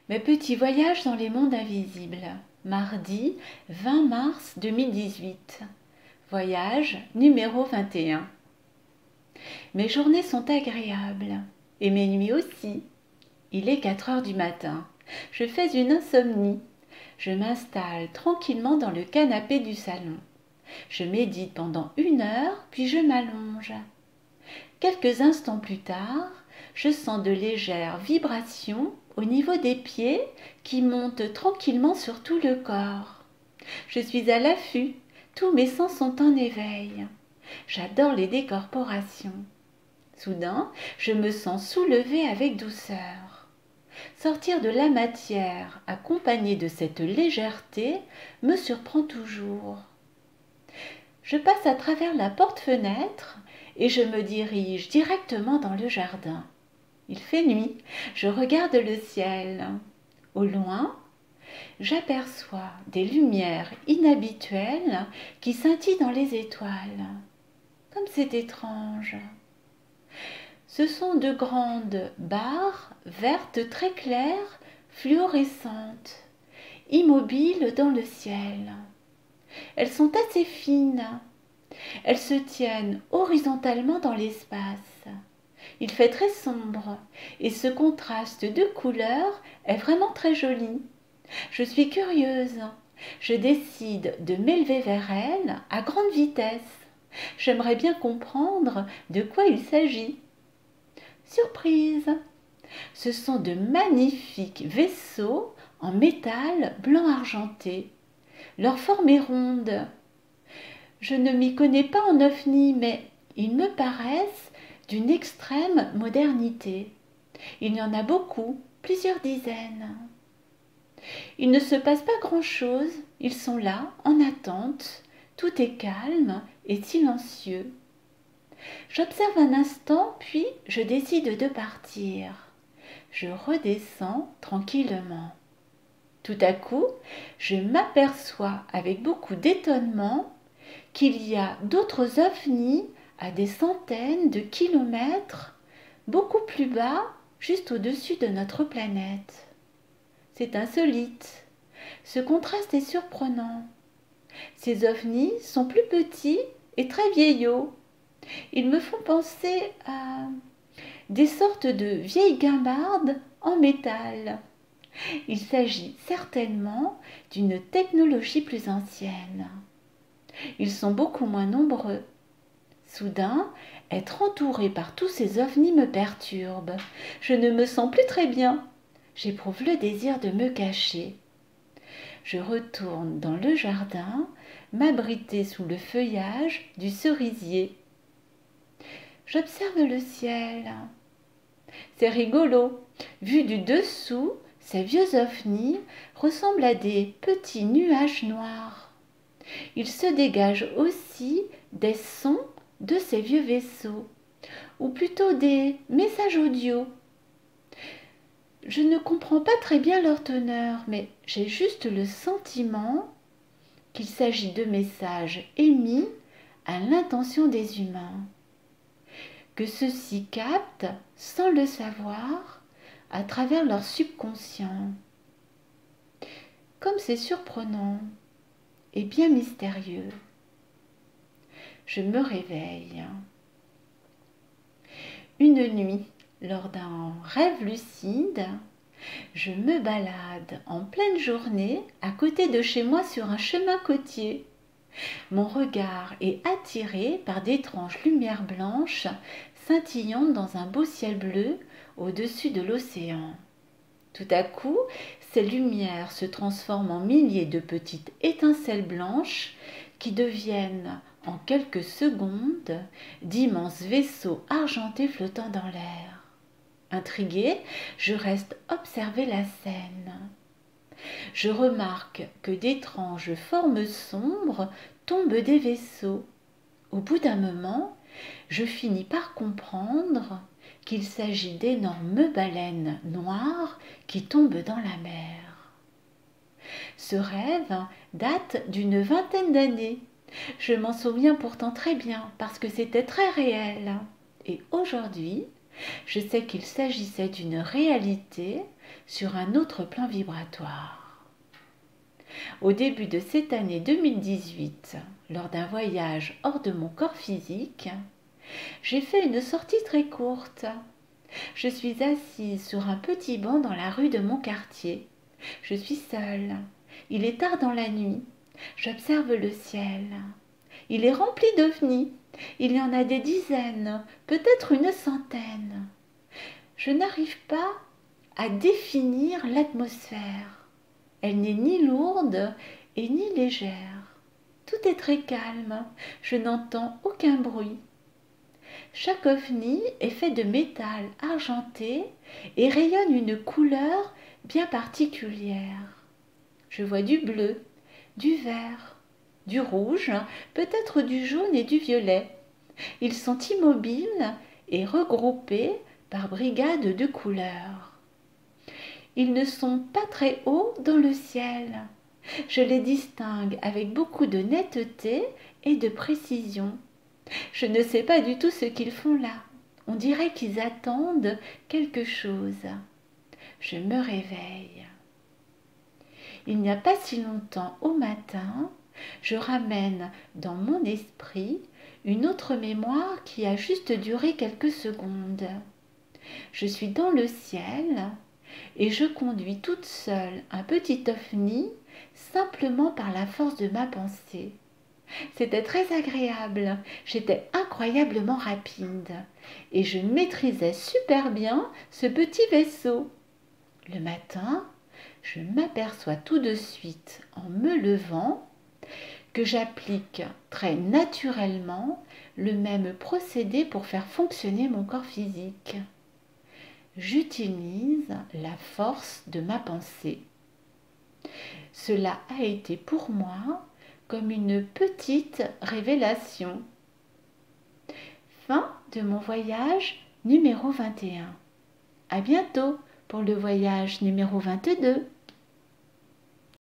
Mes petits voyages dans les mondes invisibles. Mardi 20 mars 2018. Voyage numéro 21. Mes journées sont agréables et mes nuits aussi. Il est 4 heures du matin. Je fais une insomnie. Je m'installe tranquillement dans le canapé du salon. Je médite pendant 1 heure, puis je m'allonge. Quelques instants plus tard, je sens de légères vibrations au niveau des pieds qui montent tranquillement sur tout le corps. Je suis à l'affût, tous mes sens sont en éveil. J'adore les décorporations. Soudain, je me sens soulevée avec douceur. Sortir de la matière accompagnée de cette légèreté me surprend toujours. Je passe à travers la porte-fenêtre et je me dirige directement dans le jardin. Il fait nuit, je regarde le ciel. Au loin, j'aperçois des lumières inhabituelles qui scintillent dans les étoiles. Comme c'est étrange. Ce sont de grandes barres vertes très claires, fluorescentes, immobiles dans le ciel. Elles sont assez fines. Elles se tiennent horizontalement dans l'espace. Il fait très sombre et ce contraste de couleurs est vraiment très joli. Je suis curieuse. Je décide de m'élever vers elles à grande vitesse. J'aimerais bien comprendre de quoi il s'agit. Surprise! Ce sont de magnifiques vaisseaux en métal blanc argenté. Leur forme est ronde. Je ne m'y connais pas en ovni, mais ils me paraissent d'une extrême modernité. Il y en a beaucoup, plusieurs dizaines. Il ne se passe pas grand-chose, ils sont là, en attente, tout est calme et silencieux. J'observe un instant, puis je décide de partir. Je redescends tranquillement. Tout à coup, je m'aperçois avec beaucoup d'étonnement qu'il y a d'autres ovnis à des centaines de kilomètres, beaucoup plus bas, juste au-dessus de notre planète. C'est insolite. Ce contraste est surprenant. Ces ovnis sont plus petits et très vieillots. Ils me font penser à des sortes de vieilles guimbardes en métal. Il s'agit certainement d'une technologie plus ancienne. Ils sont beaucoup moins nombreux. Soudain, être entouré par tous ces ovnis me perturbe. Je ne me sens plus très bien. J'éprouve le désir de me cacher. Je retourne dans le jardin, m'abriter sous le feuillage du cerisier. J'observe le ciel. C'est rigolo. Vu du dessous, ces vieux ovnis ressemblent à des petits nuages noirs. Il se dégage aussi des sons de ces vieux vaisseaux, ou plutôt des messages audio. Je ne comprends pas très bien leur teneur, mais j'ai juste le sentiment qu'il s'agit de messages émis à l'intention des humains, que ceux-ci captent, sans le savoir, à travers leur subconscient. Comme c'est surprenant et bien mystérieux. Je me réveille. Une nuit, lors d'un rêve lucide, je me balade en pleine journée à côté de chez moi sur un chemin côtier. Mon regard est attiré par d'étranges lumières blanches scintillantes dans un beau ciel bleu au-dessus de l'océan. Tout à coup, ces lumières se transforment en milliers de petites étincelles blanches qui deviennent en quelques secondes d'immenses vaisseaux argentés flottant dans l'air. Intriguée, je reste observer la scène. Je remarque que d'étranges formes sombres tombent des vaisseaux. Au bout d'un moment, je finis par comprendre qu'il s'agit d'énormes baleines noires qui tombent dans la mer. Ce rêve date d'une vingtaine d'années. Je m'en souviens pourtant très bien parce que c'était très réel. Et aujourd'hui, Je sais qu'il s'agissait d'une réalité sur un autre plan vibratoire. Au début de cette année 2018, lors d'un voyage hors de mon corps physique, j'ai fait une sortie très courte. Je suis assise sur un petit banc dans la rue de mon quartier. Je suis seule. Il est tard dans la nuit. J'observe le ciel. Il est rempli d'ovnis. Il y en a des dizaines, peut-être une centaine. Je n'arrive pas à définir l'atmosphère. Elle n'est ni lourde et ni légère. Tout est très calme. Je n'entends aucun bruit. Chaque ovni est fait de métal argenté et rayonne une couleur bien particulière. Je vois du bleu, du vert, du rouge, peut-être du jaune et du violet. Ils sont immobiles et regroupés par brigades de couleurs. Ils ne sont pas très hauts dans le ciel. Je les distingue avec beaucoup de netteté et de précision. Je ne sais pas du tout ce qu'ils font là. On dirait qu'ils attendent quelque chose. Je me réveille. Il n'y a pas si longtemps, au matin, je ramène dans mon esprit une autre mémoire qui a juste duré quelques secondes. Je suis dans le ciel et je conduis toute seule un petit ovni simplement par la force de ma pensée. C'était très agréable, j'étais incroyablement rapide et je maîtrisais super bien ce petit vaisseau. Le matin, je m'aperçois tout de suite en me levant que j'applique très naturellement le même procédé pour faire fonctionner mon corps physique. J'utilise la force de ma pensée. Cela a été pour moi comme une petite révélation. Fin de mon voyage numéro 21. À bientôt pour le voyage numéro 22.